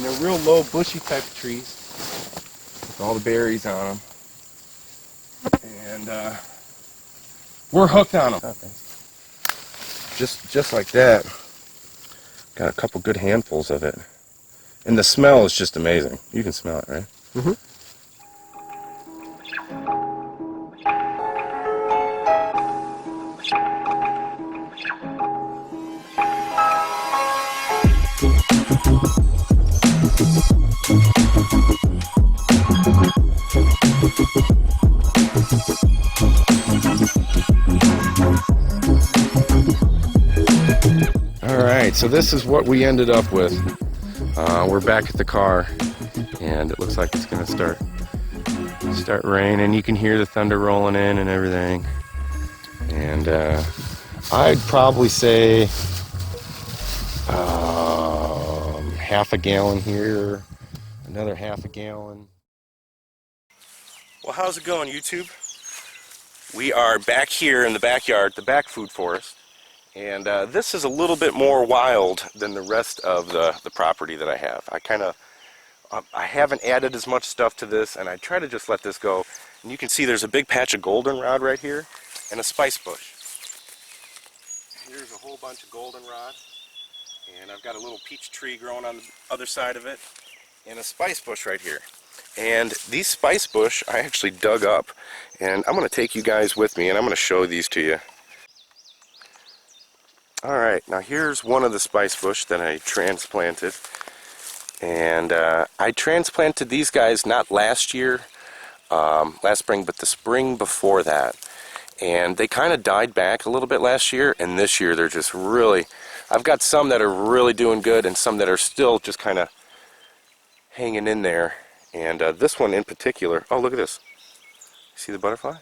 And they're real low, bushy type of trees with all the berries on them. And we're hooked on them. Okay. Just like that. Got a couple good handfuls of it. And the smell is just amazing. You can smell it, right? Mm-hmm. Alright, so this is what we ended up with. We're back at the car, and it looks like it's going to start raining. You can hear the thunder rolling in and everything. And I'd probably say half a gallon here, another half a gallon. Well, how's it going, YouTube? We are back here in the backyard, the back food forest. And this is a little bit more wild than the rest of the property that I have. I haven't added as much stuff to this, and I try to just let this go. And you can see there's a big patch of goldenrod right here, and a spicebush. Here's a whole bunch of goldenrod, and I've got a little peach tree growing on the other side of it, and a spicebush right here. And these spicebush I actually dug up, and I'm going to take you guys with me, and I'm going to show these to you. Alright, now here's one of the spicebush that I transplanted. And I transplanted these guys not last year, last spring, but the spring before that. And they kind of died back a little bit last year, and this year they're just really... I've got some that are really doing good and some that are still just kind of hanging in there. And this one in particular... Oh, look at this. See the butterfly?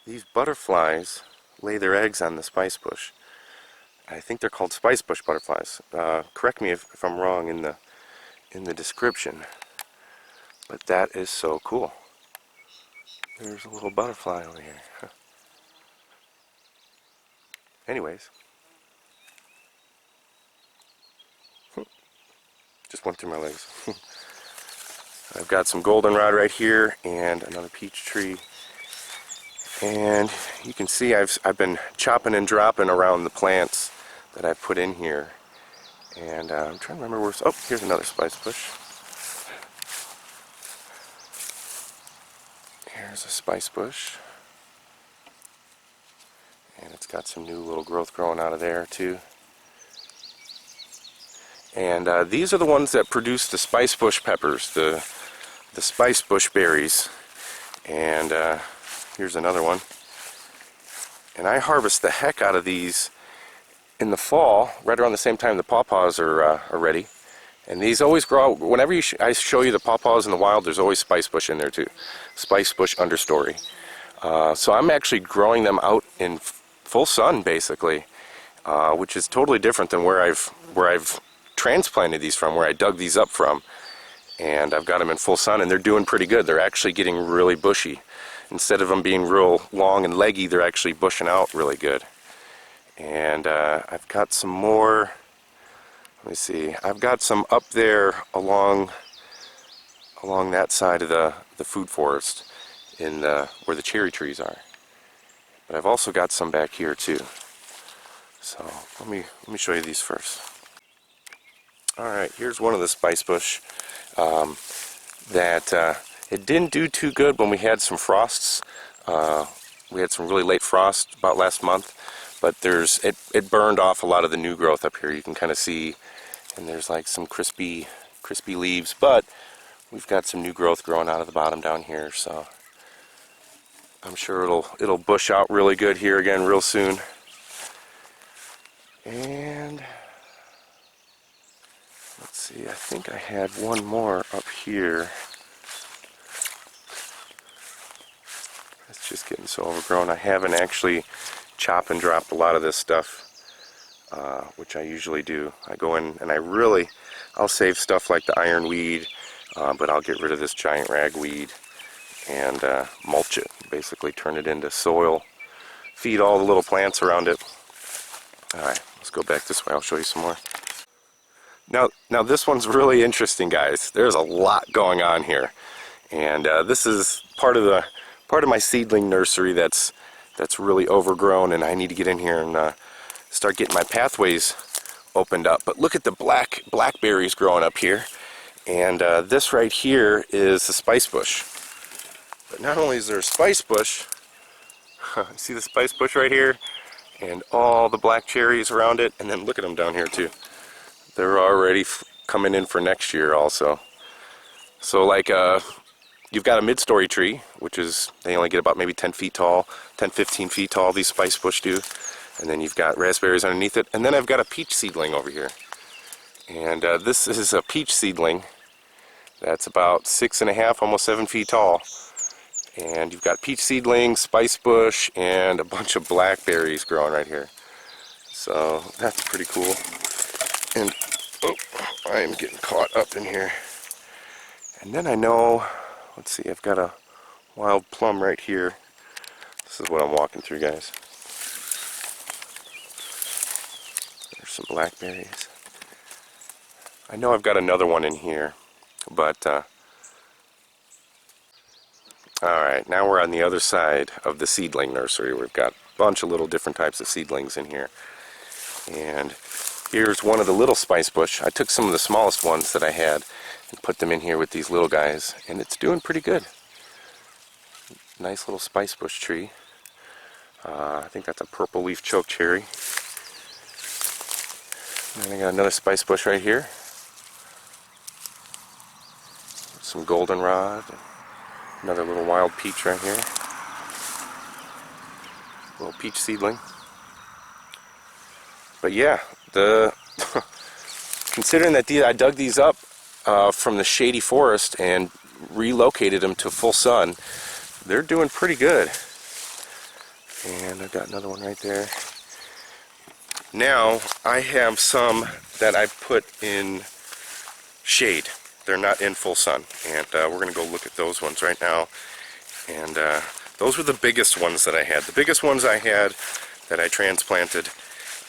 These butterflies lay their eggs on the spicebush. I think they're called spicebush butterflies. Correct me if I'm wrong in the description. But that is so cool. There's a little butterfly over here. Huh. Anyways. Just went through my legs. I've got some goldenrod right here and another peach tree. And you can see I've been chopping and dropping around the plants that I've put in here. And I'm trying to remember where... Oh, here's another spicebush. Here's a spicebush. And it's got some new little growth growing out of there too. And these are the ones that produce the spicebush peppers, the spicebush berries. And here's another one. And I harvest the heck out of these in the fall, right around the same time the pawpaws are ready. And these always grow out. Whenever I show you the pawpaws in the wild, there's always spicebush in there too. Spicebush understory. So I'm actually growing them out in full sun, basically, which is totally different than where I've transplanted these from, where I dug these up from. And I've got them in full sun, and they're doing pretty good. They're actually getting really bushy. Instead of them being real long and leggy, they're actually bushing out really good. And I've got some more. Let me see. I've got some up there along that side of the food forest, in where the cherry trees are. But I've also got some back here too. So let me show you these first. All right, here's one of the spicebush that it didn't do too good when we had some frosts. We had some really late frost about last month, but it burned off a lot of the new growth up here. You can kind of see, and there's like some crispy leaves, but we've got some new growth growing out of the bottom down here, so I'm sure it'll bush out really good here again real soon. And let's see, I think I had one more up here. It's just getting so overgrown. I haven't actually chopped and dropped a lot of this stuff, which I usually do. I go in and I'll save stuff like the ironweed, but I'll get rid of this giant ragweed and mulch it, basically turn it into soil feed all the little plants around it. Alright, let's go back this way. I'll show you some more. Now this one's really interesting, guys. There's a lot going on here. And this is part of my seedling nursery that's really overgrown, and I need to get in here and start getting my pathways opened up. But look at the blackberries growing up here, and this right here is the spicebush. But not only is there a spicebush, see the spicebush right here, and all the black cherries around it, and then look at them down here too. They're already coming in for next year also. So like you've got a mid-story tree, which is, they only get about maybe 10 feet tall, 10, 15 feet tall, these spicebush do. And then you've got raspberries underneath it. And then I've got a peach seedling over here. And this is a peach seedling that's about 6.5, almost 7 feet tall. And you've got peach seedlings, spicebush, and a bunch of blackberries growing right here. So that's pretty cool. And oh, I am getting caught up in here. And then I know, let's see, I've got a wild plum right here. This is what I'm walking through, guys. There's some blackberries. I know I've got another one in here, but alright, now we're on the other side of the seedling nursery. We've got a bunch of little different types of seedlings in here. And here's one of the little spicebush. I took some of the smallest ones that I had and put them in here with these little guys, and it's doing pretty good. Nice little spicebush tree. I think that's a purple leaf choke cherry. And I got another spicebush right here. Some goldenrod. Another little wild peach right here. Little peach seedling. But yeah, considering that I dug these up from the shady forest and relocated them to full sun, they're doing pretty good. And I've got another one right there. Now I have some that I put in shade. They're not in full sun, and we're going to go look at those ones right now. And those were the biggest ones that I had. The biggest ones I had that I transplanted,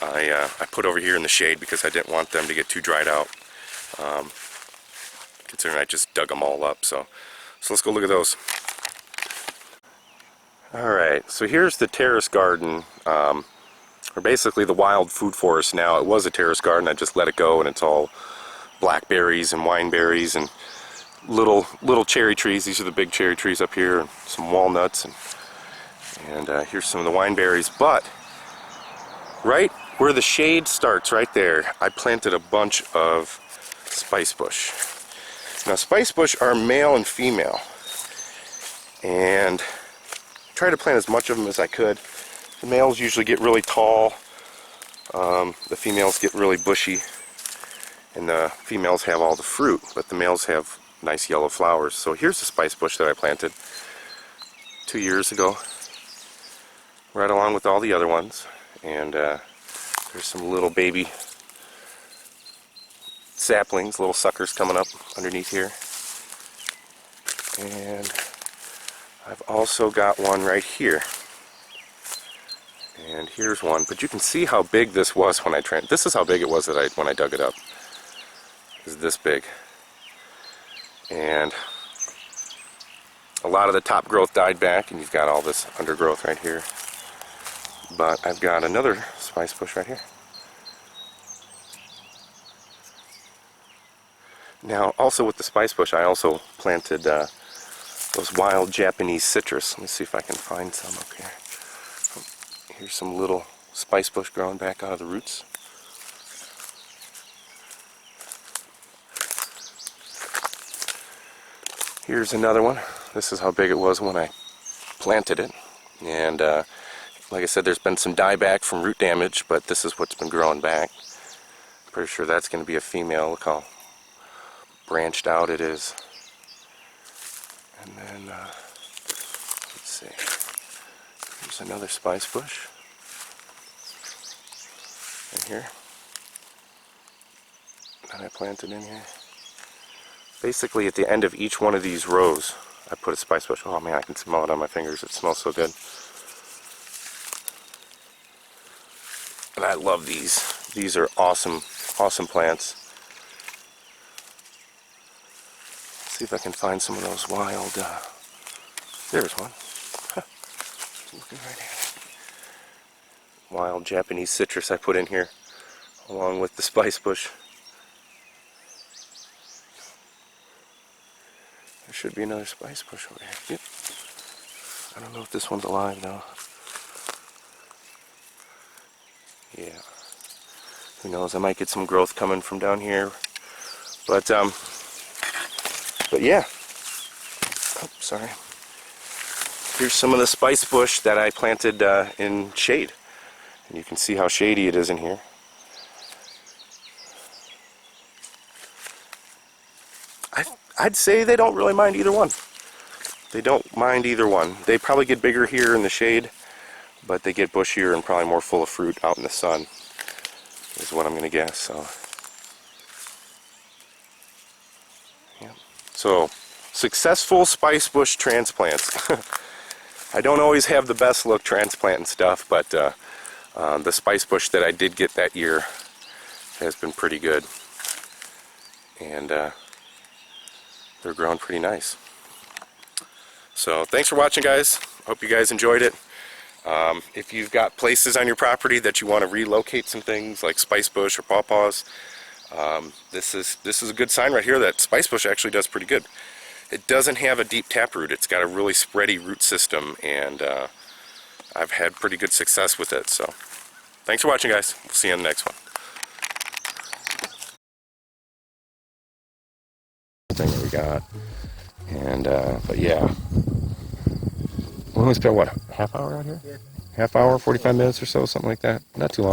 I put over here in the shade because I didn't want them to get too dried out. Considering I just dug them all up. So let's go look at those. Alright, so here's the terrace garden, or basically the wild food forest now. It was a terrace garden, I just let it go, and it's all blackberries and wineberries and little cherry trees. These are the big cherry trees up here, and some walnuts, and here's some of the wineberries. But right where the shade starts, right there, I planted a bunch of spicebush. Now spicebush are male and female, and try to plant as much of them as I could. The males usually get really tall, the females get really bushy, and the females have all the fruit, but the males have nice yellow flowers. So here's the spicebush that I planted 2 years ago, right along with all the other ones. And there's some little baby saplings, little suckers coming up underneath here. And I've also got one right here. And here's one, but you can see how big this was when this is how big it was when I dug it up. It's this big. And a lot of the top growth died back, and you've got all this undergrowth right here. But I've got another spicebush right here. Now, also with the spicebush, I also planted those wild Japanese citrus. Let me see if I can find some up here. Here's some little spicebush growing back out of the roots. Here's another one. This is how big it was when I planted it. And like I said, there's been some dieback from root damage, but this is what's been growing back. Pretty sure that's going to be a female. Look how branched out it is. And then, let's see. Here's another spicebush. In here. And I planted in here. Basically, at the end of each one of these rows, I put a spicebush. Oh man, I can smell it on my fingers. It smells so good. And I love these. These are awesome, awesome plants. See if I can find some of those wild, there's one. Huh. Looking right at it. Wild Japanese citrus I put in here, along with the spicebush. There should be another spicebush over here. Yep. I don't know if this one's alive though. Yeah. Who knows? I might get some growth coming from down here. But yeah. Oh, sorry. Here's some of the spicebush that I planted in shade. And you can see how shady it is in here. I'd say they don't really mind either one. They don't mind either one. They probably get bigger here in the shade, but they get bushier and probably more full of fruit out in the sun, is what I'm going to guess. So, successful spicebush transplants. I don't always have the best look transplant and stuff, but the spicebush that I did get that year has been pretty good. And they're growing pretty nice. So thanks for watching, guys. Hope you guys enjoyed it. If you've got places on your property that you want to relocate some things like spicebush or pawpaws, this is a good sign right here that spicebush actually does pretty good. It doesn't have a deep taproot. It's got a really spready root system, and I've had pretty good success with it. So thanks for watching, guys. We'll see you in the next one. Thing that we got, and but yeah, we only spent what, half hour out here? Yeah. Half hour, 45 minutes or so, something like that. Not too long.